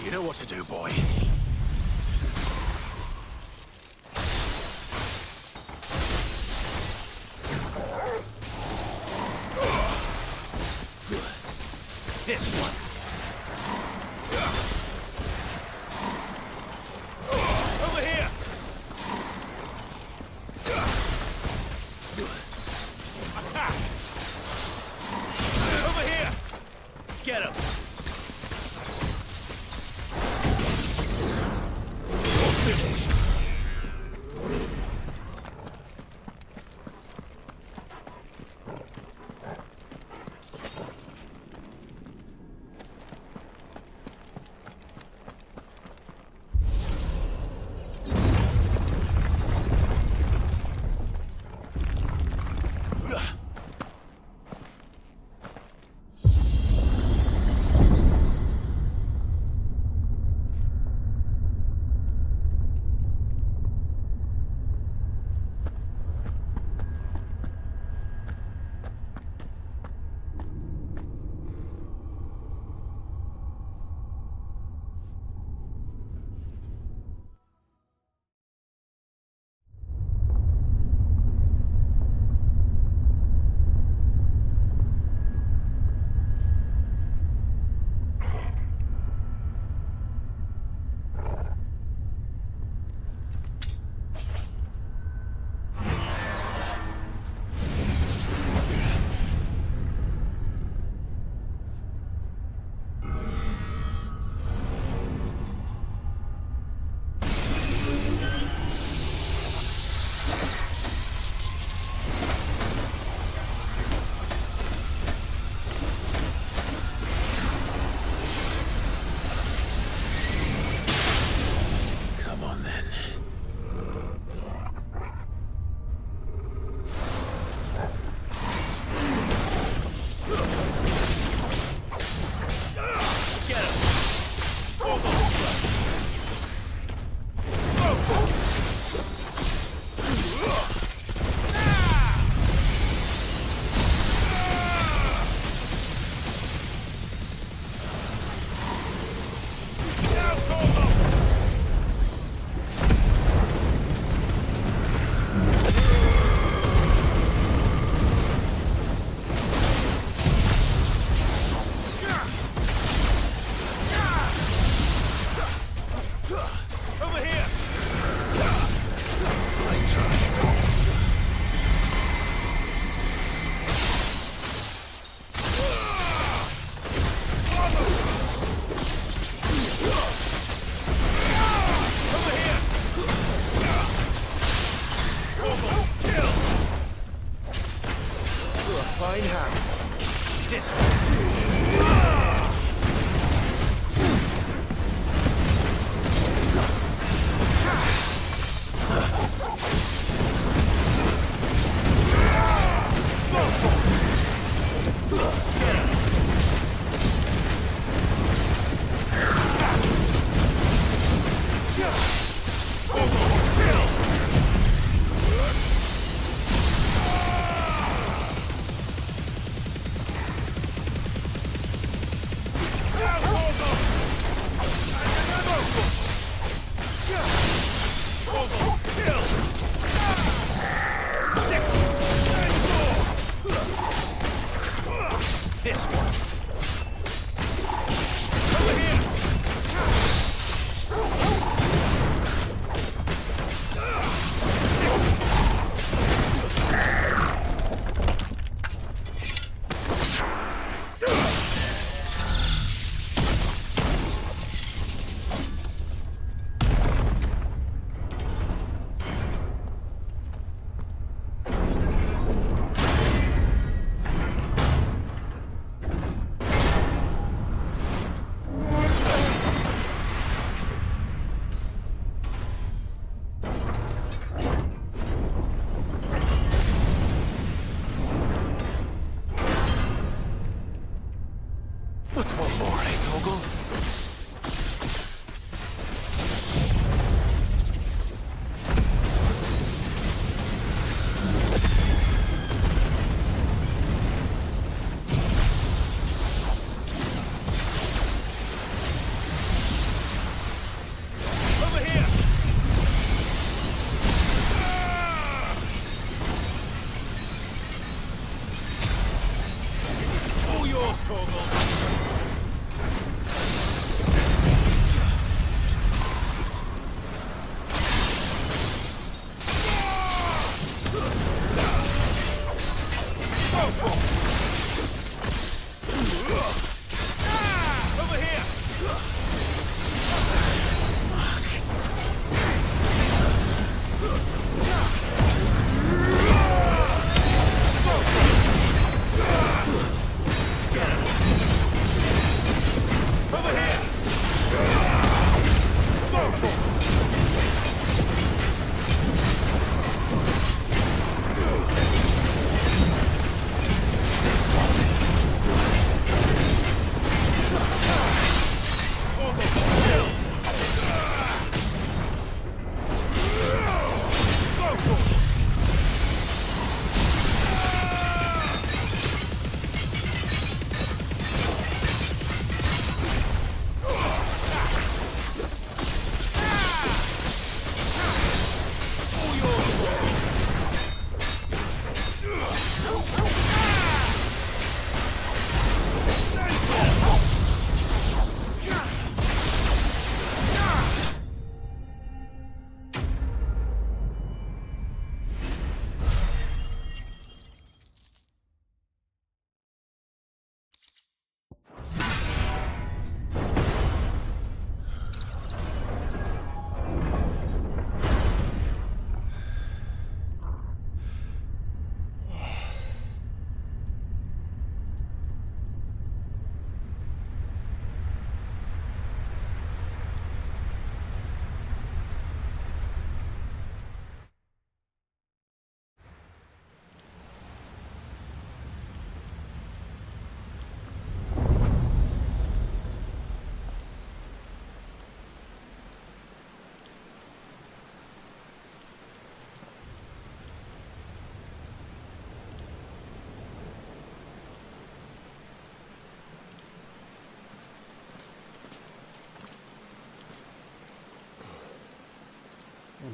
You know what to do, boy. This one. Over here. Attack. Over here. Get him. You're finished.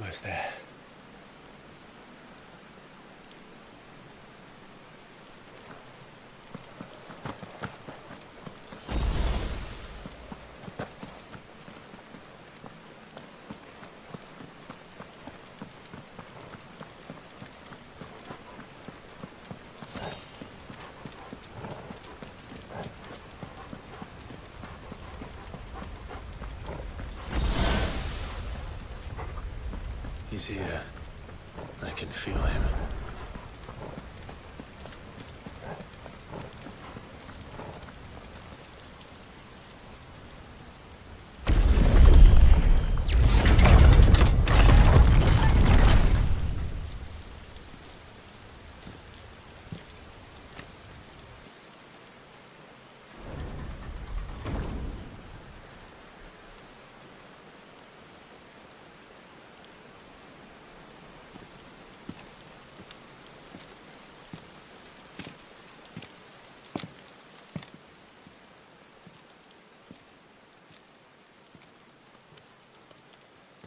Almost there. He's here. I can feel him.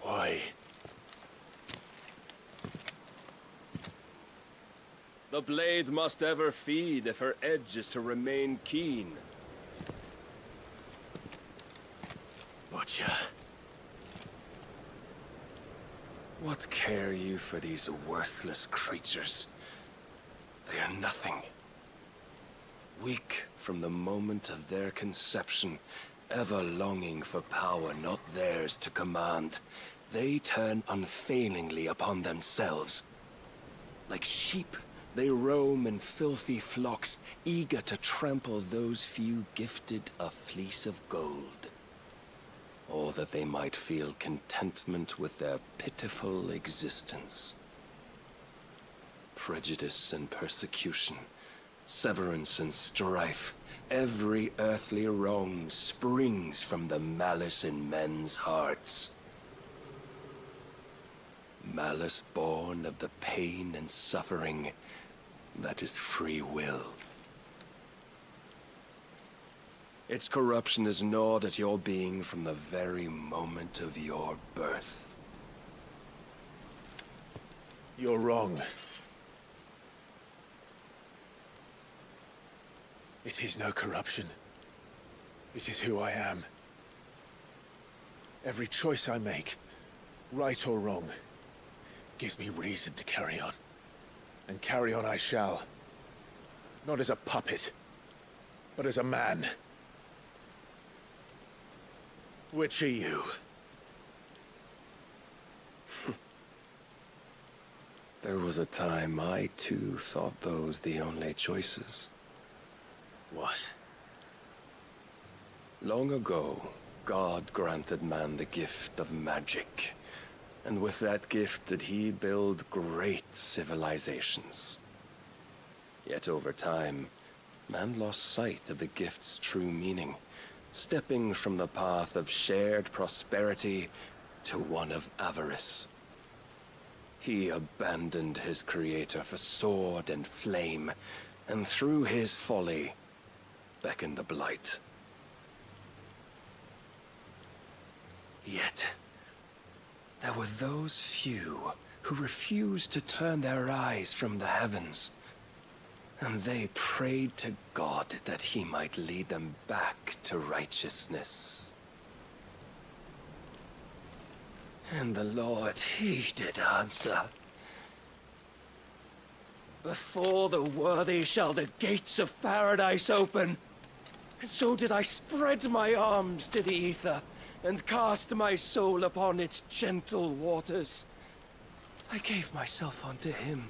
Why? The blade must ever feed if her edge is to remain keen. Butcher. What care you for these worthless creatures? They are nothing. Weak from the moment of their conception, ever longing for power not theirs to command, they turn unfailingly upon themselves. Like sheep, they roam in filthy flocks, eager to trample those few gifted a fleece of gold. Or that they might feel contentment with their pitiful existence. Prejudice and persecution, severance and strife, every earthly wrong springs from the malice in men's hearts. Malice born of the pain and suffering that is free will. Its corruption is gnawed at your being from the very moment of your birth. You're wrong. It is no corruption. It is who I am. Every choice I make, right or wrong, gives me reason to carry on. And carry on I shall. Not as a puppet, but as a man. Which are you? There was a time I too thought those the only choices. What? Long ago, God granted man the gift of magic. And with that gift did he build great civilizations. Yet over time, man lost sight of the gift's true meaning, stepping from the path of shared prosperity to one of avarice. He abandoned his creator for sword and flame, and through his folly, beckoned the blight. Yet, there were those few who refused to turn their eyes from the heavens, and they prayed to God that he might lead them back to righteousness. And the Lord, he did answer. Before the worthy shall the gates of paradise open. And so did I spread my arms to the ether, and cast my soul upon its gentle waters. I gave myself unto him.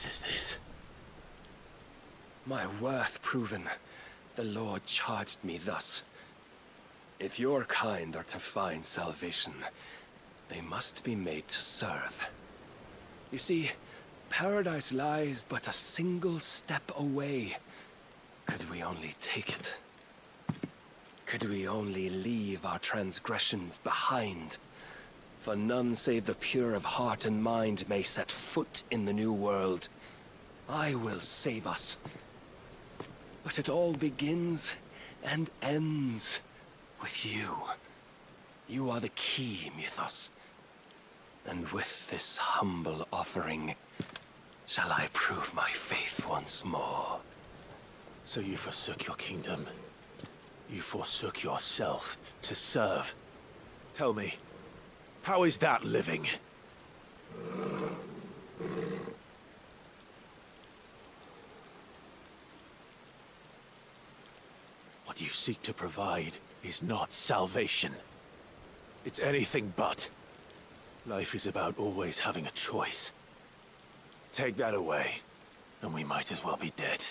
Is this? My worth proven, the Lord charged me thus. If your kind are to find salvation, they must be made to serve. You see, paradise lies but a single step away. Could we only take it? Could we only leave our transgressions behind? For none save the pure of heart and mind may set foot in the new world. I will save us. But it all begins and ends with you. You are the key, Mythos. And with this humble offering, shall I prove my faith once more. So you forsook your kingdom. You forsook yourself to serve. Tell me, how is that living? What you seek to provide is not salvation. It's anything but. Life is about always having a choice. Take that away, and we might as well be dead.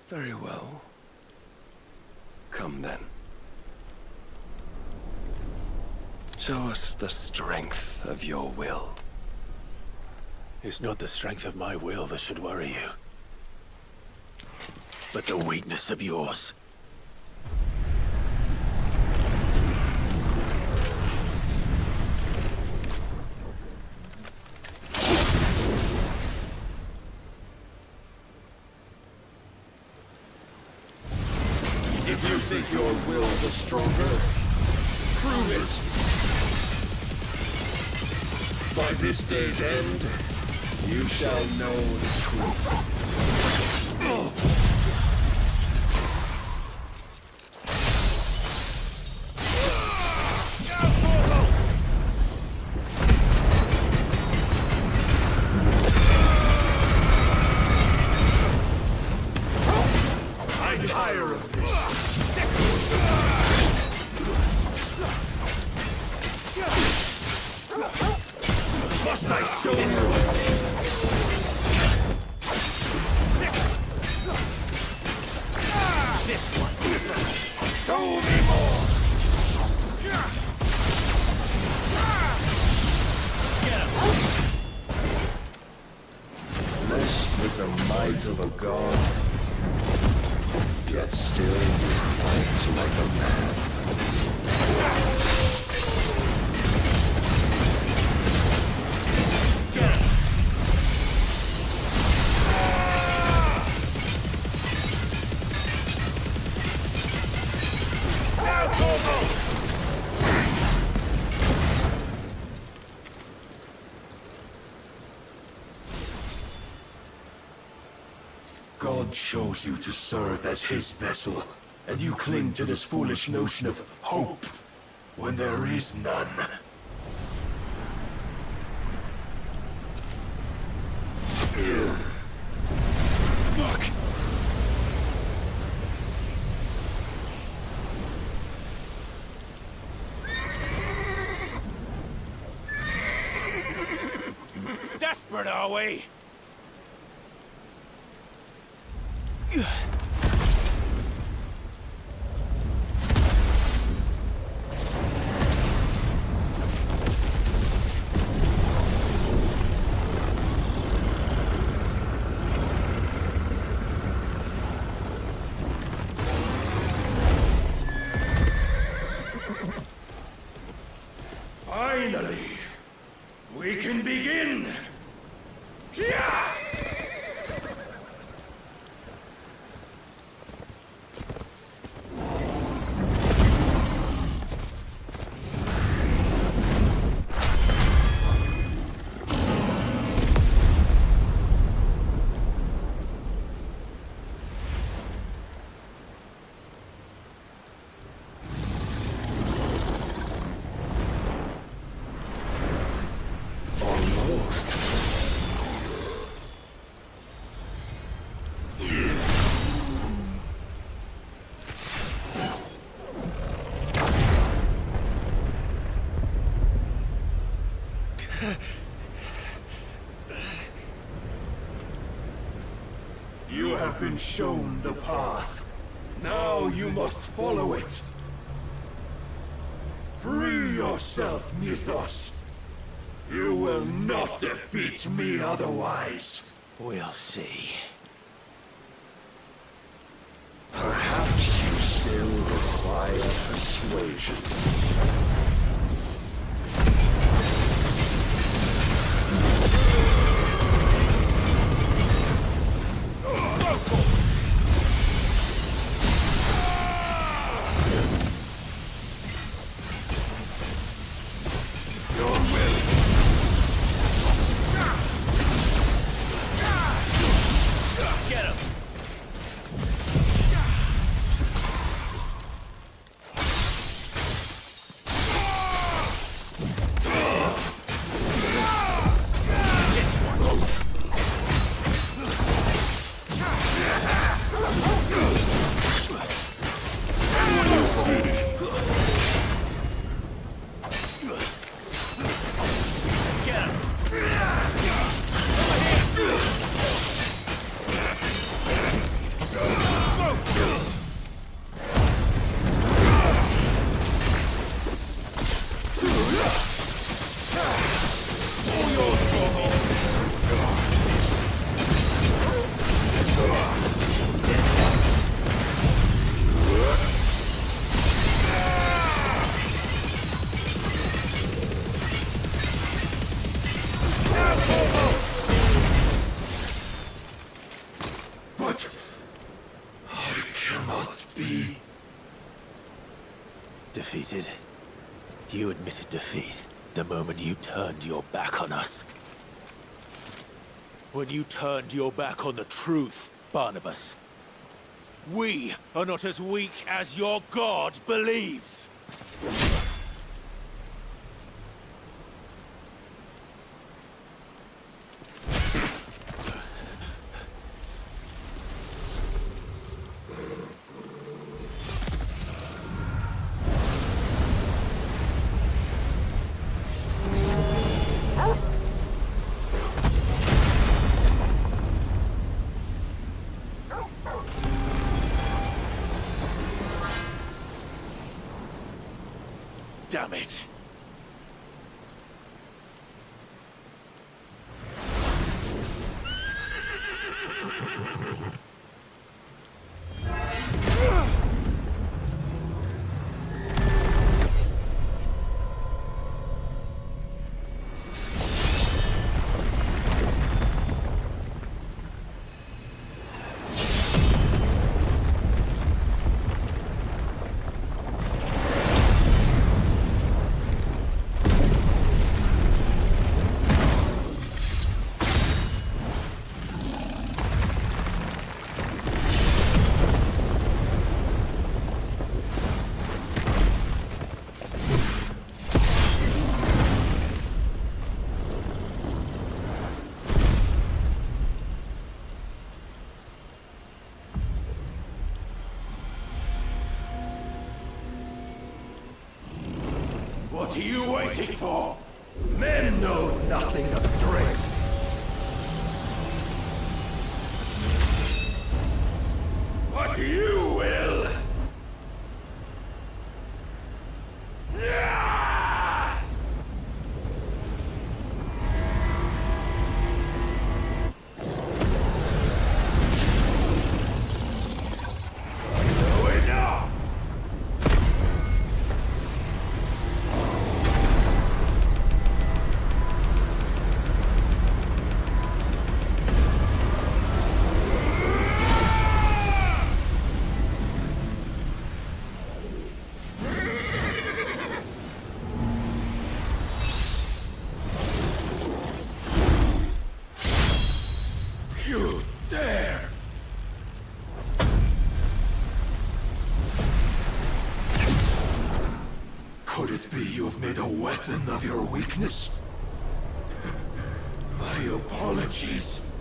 Very well. Come then. Show us the strength of your will. It's not the strength of my will that should worry you, but the weakness of yours. If you think your will is stronger, prove it! By this day's end, you shall know the truth. I'm tired of this. Must I show you? This one. Show me more. Get him. Blessed with the might of a god, yet still you fight like a man. God chose you to serve as his vessel, and you cling to this foolish notion of hope when there is none. Fuck! Desperate, are we? Finally, we can begin. Yeah! been shown the path. Now you must follow it. Free yourself, Mythos. You will not defeat me otherwise. We'll see. Perhaps you still require persuasion. Defeated? You admitted defeat the moment you turned your back on us. When you turned your back on the truth, Barnabas. We are not as weak as your god believes. Damn it. What are you waiting for? Men know nothing of strength. But you will. Could it be you have made a weapon of your weakness? My apologies.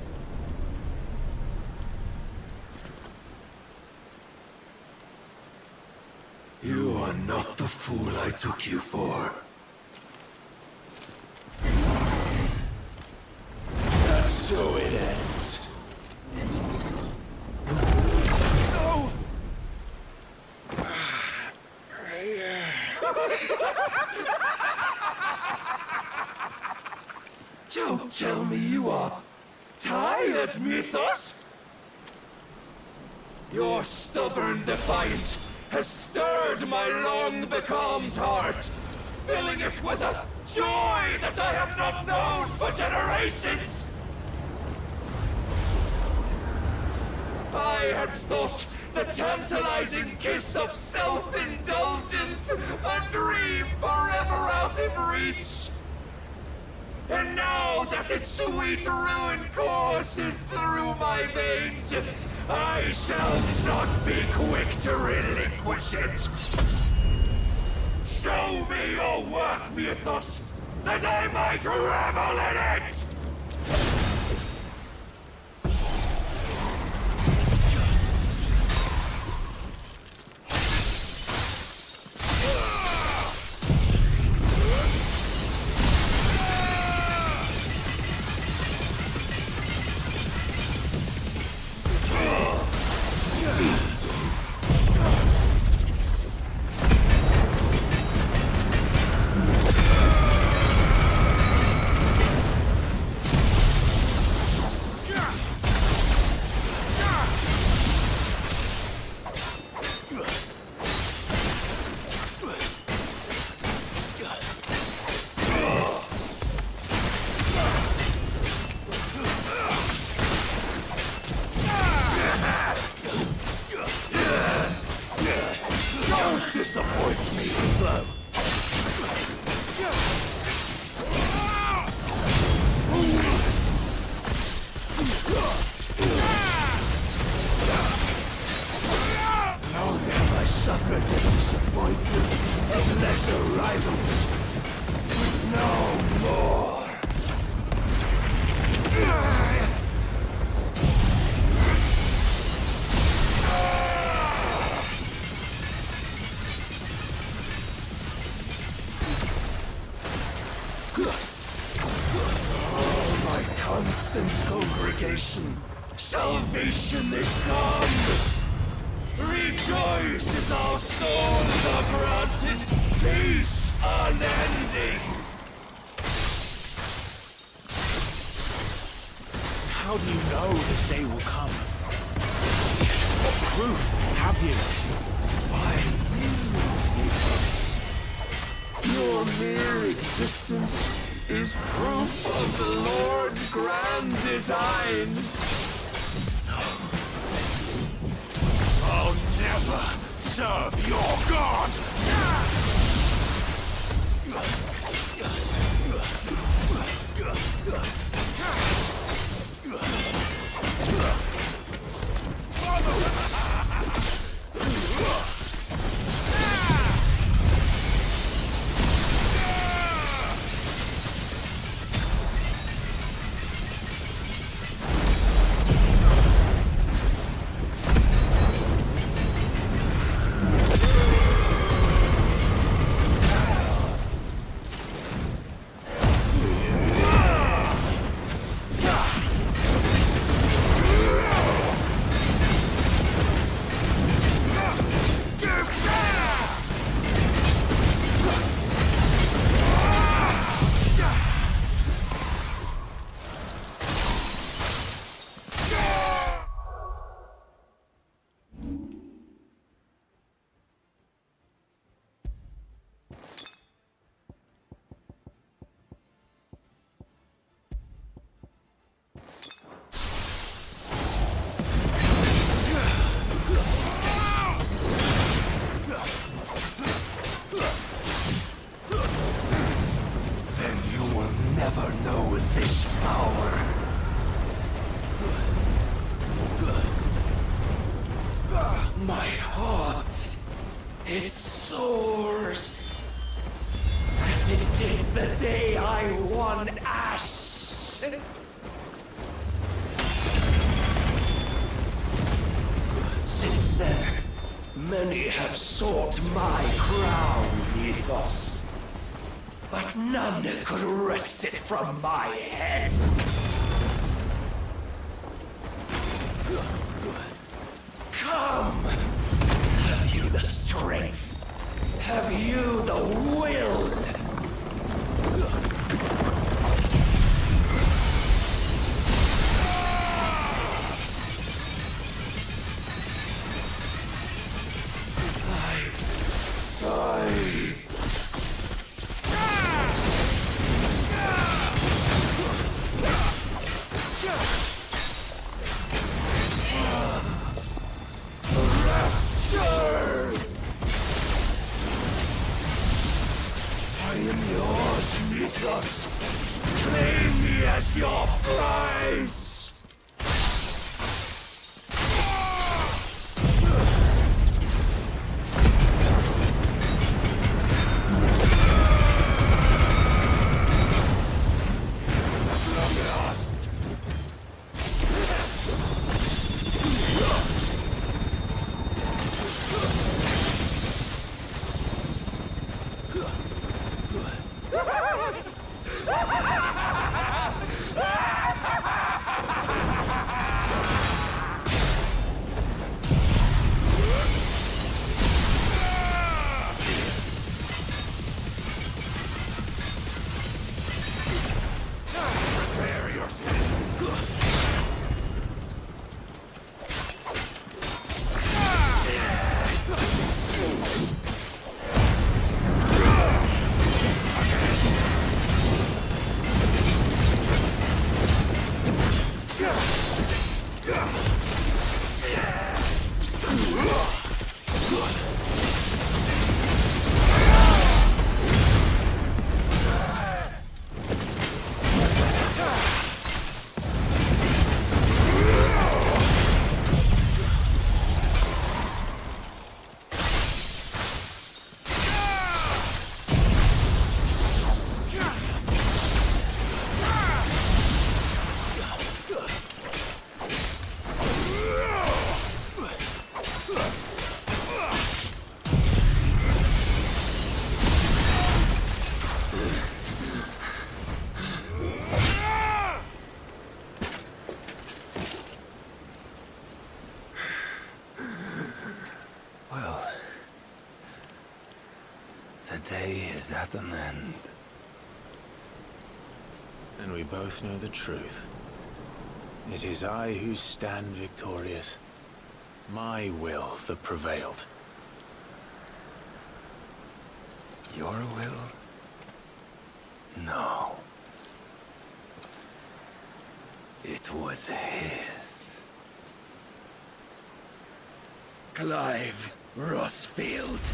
You are not the fool I took you for. And so it ends. Don't tell me you are tired, Mythos! Your stubborn defiance has stirred my long-becalmed heart, filling it with a joy that I have not known for generations! I had thought the tantalizing kiss of self-indulgence a dream forever out of reach. And now that its sweet ruin courses through my veins, I shall not be quick to relinquish it. Show me your work, Mythos, that I might revel in it! Disappoint me, Slow. Long have I suffered the disappointment of lesser rivals. No more. Constant congregation, salvation is come. Rejoice as our souls are granted peace unending. How do you know this day will come? What proof have you? Why, you, your mere existence is proof of the Lord's grand design. I'll never serve your god! It soars, as it did the day I won Ash. Since then, many have sought my crown, Mythos, but none could wrest it from my head. Come! Have you the strength? Have you the will! Claim me as your prize! Is at an end. And we both know the truth. It is I who stand victorious. My will that prevailed. Your will? No. It was his. Clive Rossfield.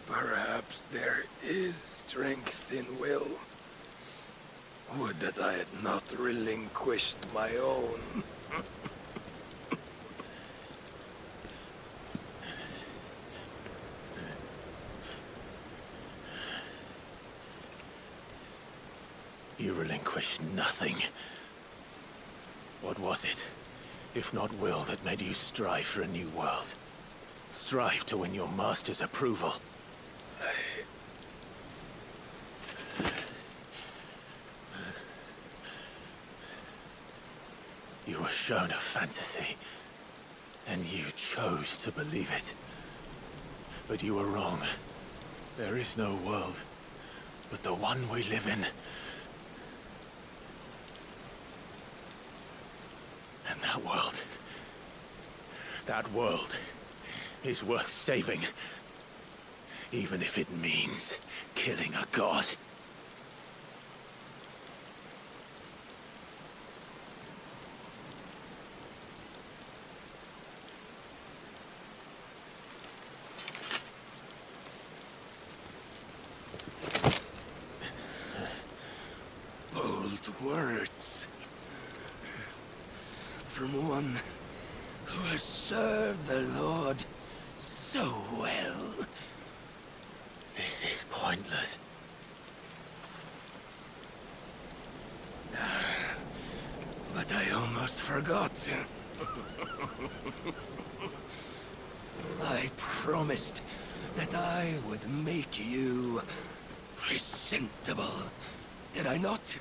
Perhaps there is strength in will. Would that I had not relinquished my own. You relinquished nothing. What was it, if not will, that made you strive for a new world? Strive to win your master's approval? You were shown a fantasy, and you chose to believe it. But you were wrong. There is no world but the one we live in. And that world is worth saving. Even if it means killing a god. Bold words. From one who has served the Lord so well. This is pointless. But I almost forgot. I promised that I would make you presentable. Did I not?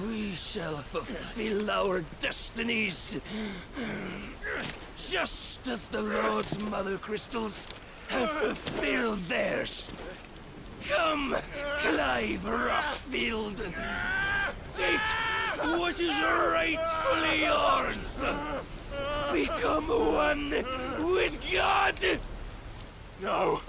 We shall fulfill our destinies, just as the Lord's Mother Crystals have fulfilled theirs. Come, Clive Rossfield. Take what is rightfully yours. Become one with God. No!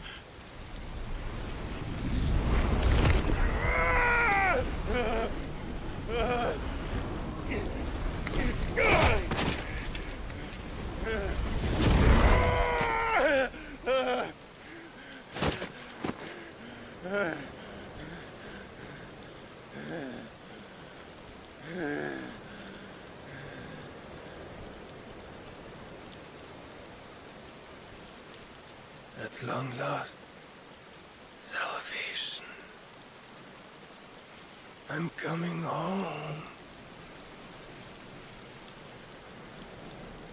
At long last, salvation. I'm coming home.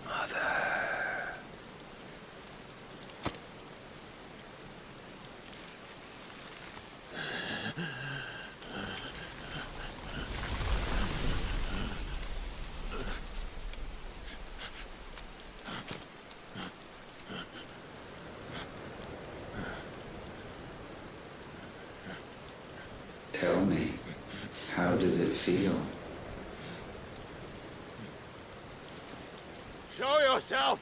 Mother. Tell me, how does it feel? Show yourself!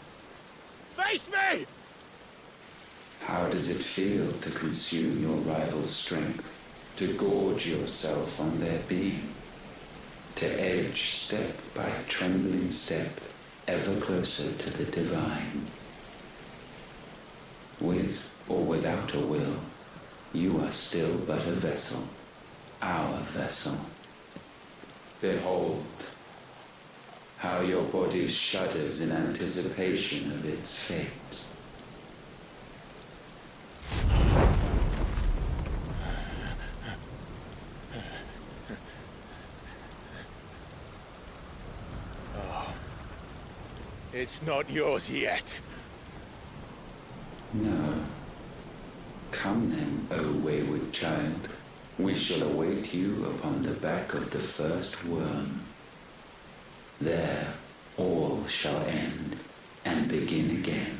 Face me! How does it feel to consume your rival's strength, to gorge yourself on their being, to edge step by trembling step ever closer to the divine? With or without a will, you are still but a vessel, our vessel. Behold, how your body shudders in anticipation of its fate. It's not yours yet. No. Come then, O wayward child. We shall await you upon the back of the first worm. There all shall end and begin again.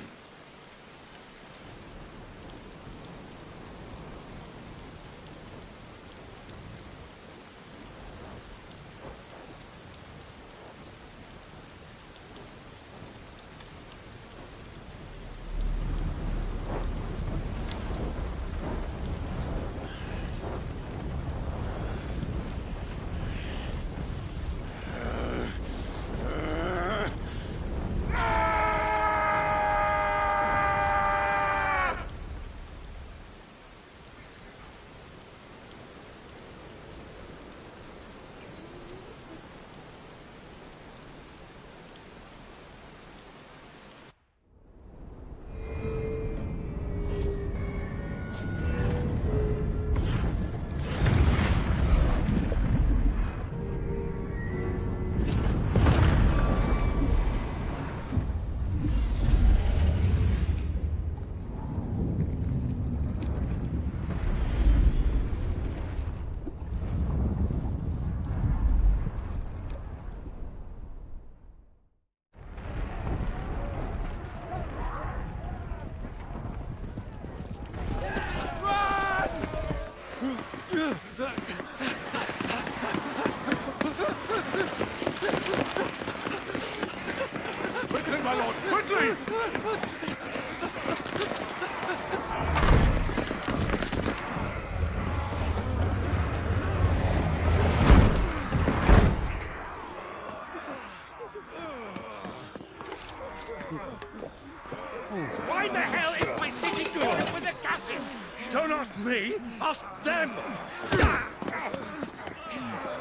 Ask them!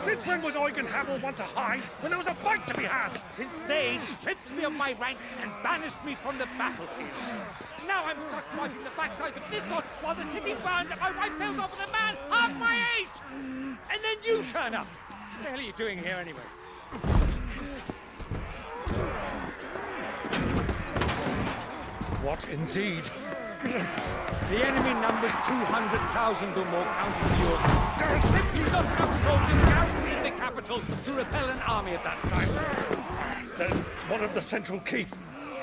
Since when was Eugen Hamel want to hide when there was a fight to be had? Since they stripped me of my rank and banished me from the battlefield. Now I'm stuck wiping the backsides of this lot while the city burns and my wife tells off with a man half my age! And then you turn up! What the hell are you doing here anyway? What indeed? The enemy numbers 200,000 or more, counting the yours. There are simply not enough soldiers garrisoned in the capital to repel an army of that size. Then what of the central keep?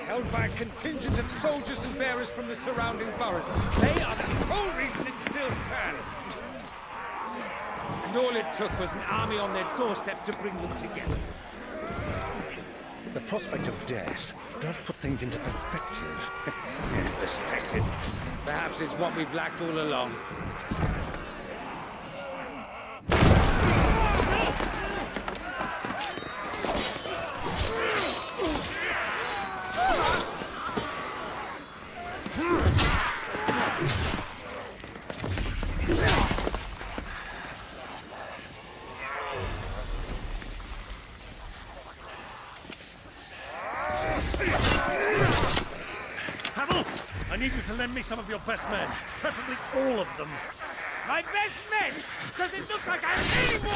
Held by a contingent of soldiers and bearers from the surrounding boroughs. They are the sole reason it still stands. And all it took was an army on their doorstep to bring them together. The prospect of death does put things into perspective. Perspective. Perhaps it's what we've lacked all along. I need you to lend me some of your best men, preferably all of them. My best men? Does it look like I'm anymore?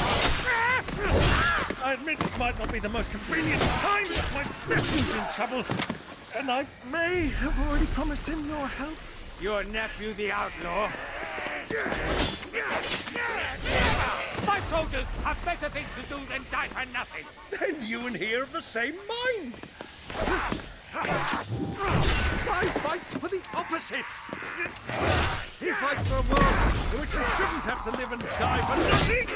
I admit this might not be the most convenient time, but my nephew's in trouble, and I may have already promised him your help. Your nephew, the outlaw? My soldiers have better things to do than die for nothing. Then you and he are of the same mind. My fight's for the opposite. He fights for a world in which we shouldn't have to live and die for nothing.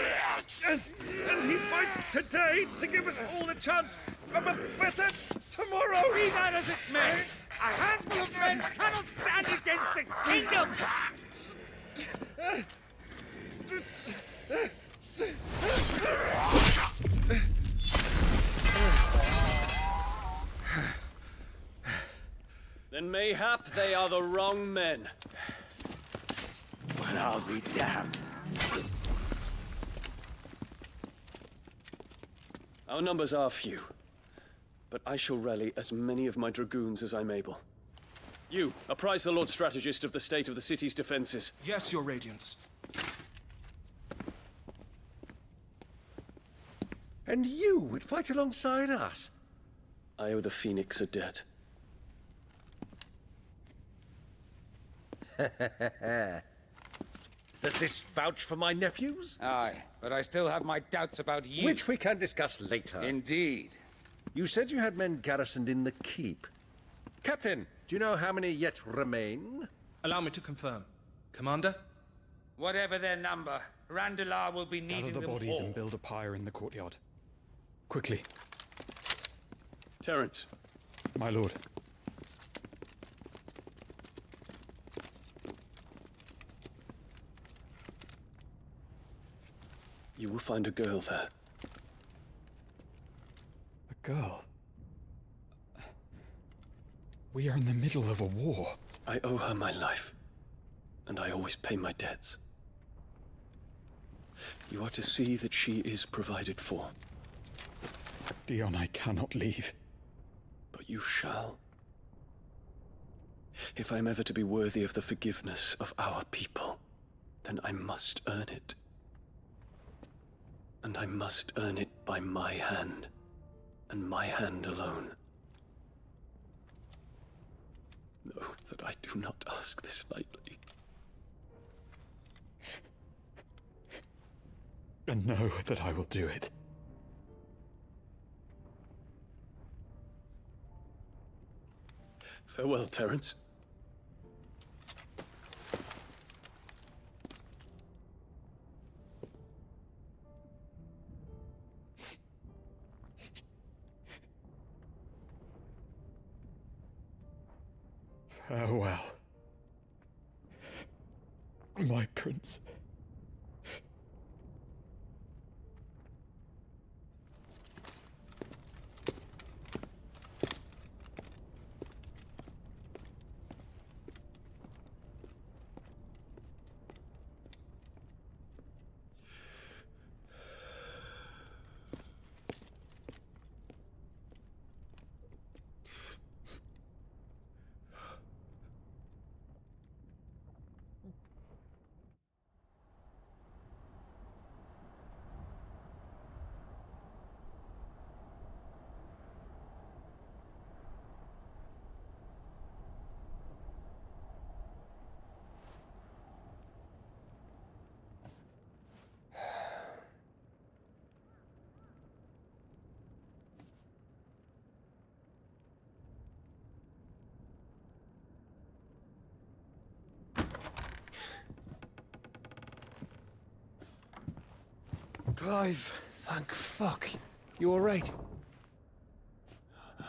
And he fights today to give us all the chance of a better tomorrow. Be that as it may, a handful of men cannot stand against a kingdom. Then mayhap they are the wrong men. Well, I'll be damned. Our numbers are few, but I shall rally as many of my dragoons as I'm able. You, apprise the Lord Strategist of the state of the city's defenses. Yes, Your Radiance. And you would fight alongside us? I owe the Phoenix a debt. Does this vouch for my nephews? Aye, but I still have my doubts about you. Which we can discuss later. Indeed. You said you had men garrisoned in the keep. Captain, do you know how many yet remain? Allow me to confirm. Commander? Whatever their number, Randalar will be needing Gather the them bodies all. and build a pyre in the courtyard. Quickly. Terence. My lord. You will find a girl there. A girl? We are in the middle of a war. I owe her my life, and I always pay my debts. You are to see that she is provided for. Dion, I cannot leave. But you shall. If I am ever to be worthy of the forgiveness of our people, then I must earn it. And I must earn it by my hand, and my hand alone. Know that I do not ask this lightly. And know that I will do it. Farewell, Terence. Farewell, my prince. Clive! Thank fuck. You alright?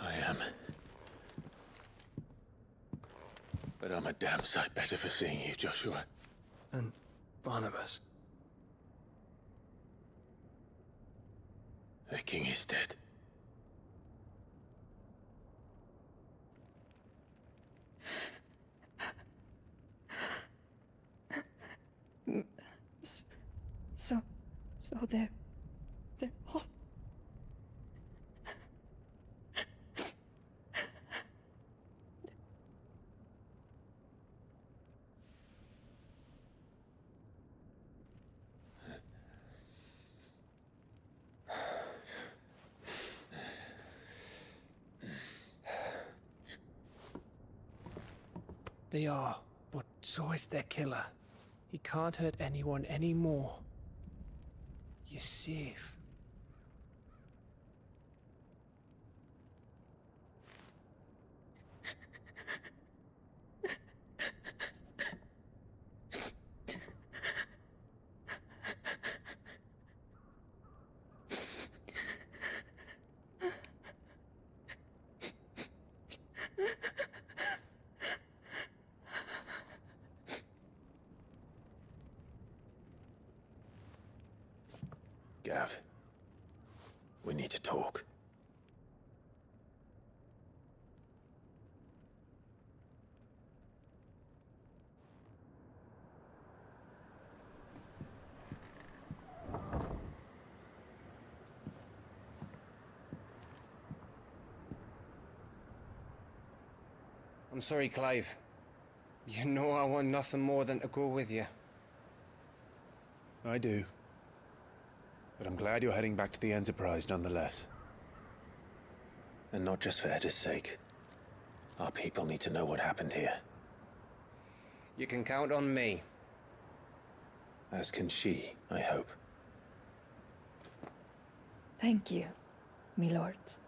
I am. But I'm a damn sight better for seeing you, Joshua. And Barnabas. The king is dead. So they're all... They are, but so is their killer. He can't hurt anyone anymore. You're safe. Gav, we need to talk. I'm sorry, Clive. You know I want nothing more than to go with you. I do. But I'm glad you're heading back to the Enterprise nonetheless. And not just for Edda's sake. Our people need to know what happened here. You can count on me. As can she, I hope. Thank you, my lords.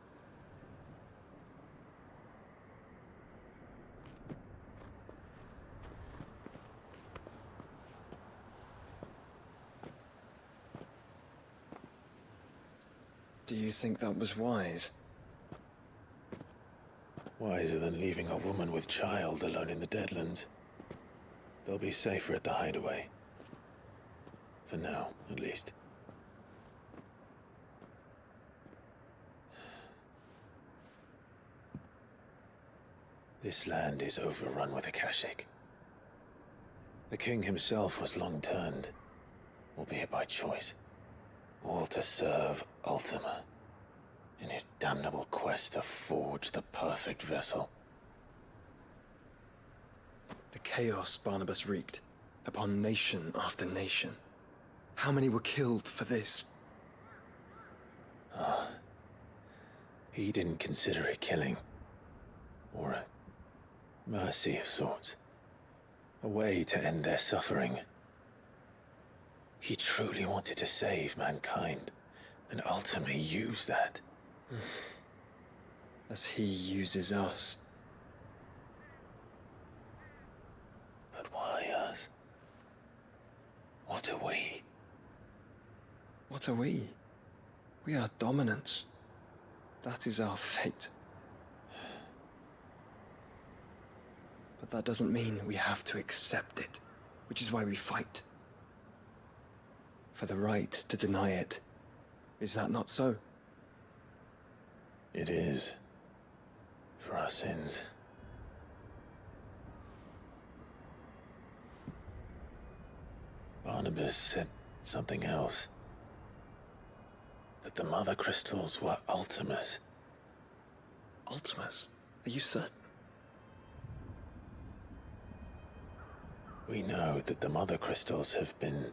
Do you think that was wise? Wiser than leaving a woman with child alone in the Deadlands. They'll be safer at the hideaway. For now, at least. This land is overrun with Akashic. The king himself was long turned, albeit by choice. All to serve Ultima, in his damnable quest to forge the perfect vessel. The chaos Barnabas wreaked upon nation after nation. How many were killed for this? He didn't consider it killing. Or a mercy of sorts. A way to end their suffering. He truly wanted to save mankind, and ultimately used that. As he uses us. But why us? What are we? What are we? We are dominance. That is our fate. But that doesn't mean we have to accept it, which is why we fight. For the right to deny it. Is that not so? It is. For our sins. Barnabas said something else. That the Mother Crystals were Ultimas. Ultimas? Are you certain? We know that the Mother Crystals have been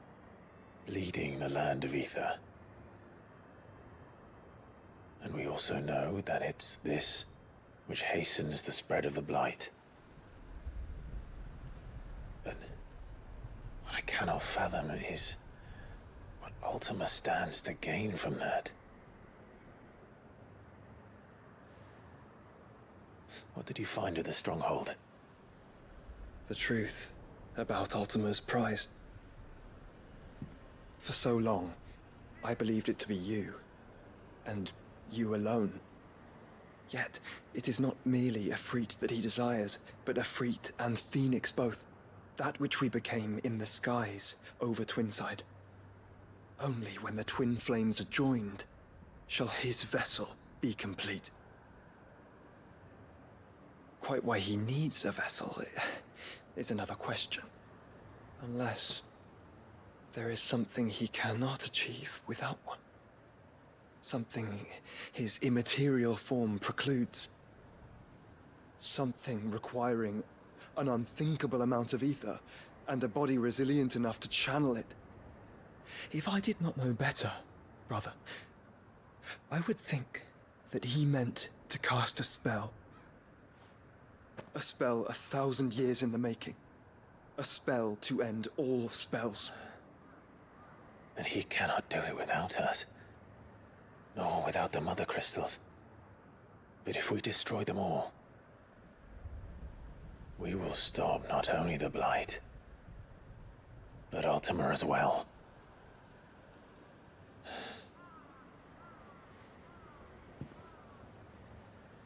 leading the land of Ether. And we also know that it's this which hastens the spread of the Blight. But what I cannot fathom is what Ultima stands to gain from that. What did you find at the Stronghold? The truth about Ultima's prize. For so long, I believed it to be you, and you alone. Yet, it is not merely Efreet that he desires, but Efreet and Phoenix both. That which we became in the skies over Twinside. Only when the twin flames are joined shall his vessel be complete. Quite why he needs a vessel is another question. Unless there is something he cannot achieve without one. Something his immaterial form precludes. Something requiring an unthinkable amount of ether and a body resilient enough to channel it. If I did not know better, brother, I would think that he meant to cast a spell. A spell 1,000 years in the making. A spell to end all spells. But he cannot do it without us. Nor without the Mother Crystals. But if we destroy them all, we will stop not only the Blight, but Ultima as well.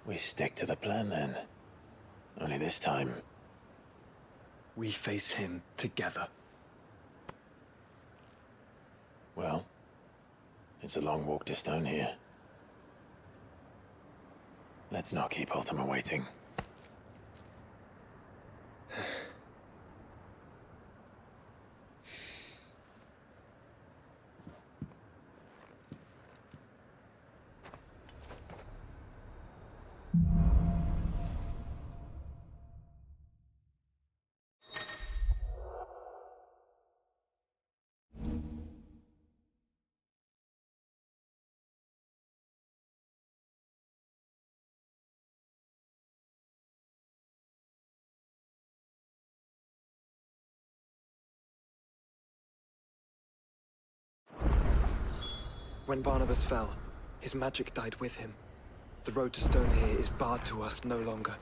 We stick to the plan then. Only this time, we face him together. Well, it's a long walk to Stone here. Let's not keep Ultima waiting. When Barnabas fell, his magic died with him. The road to Stone here is barred to us no longer.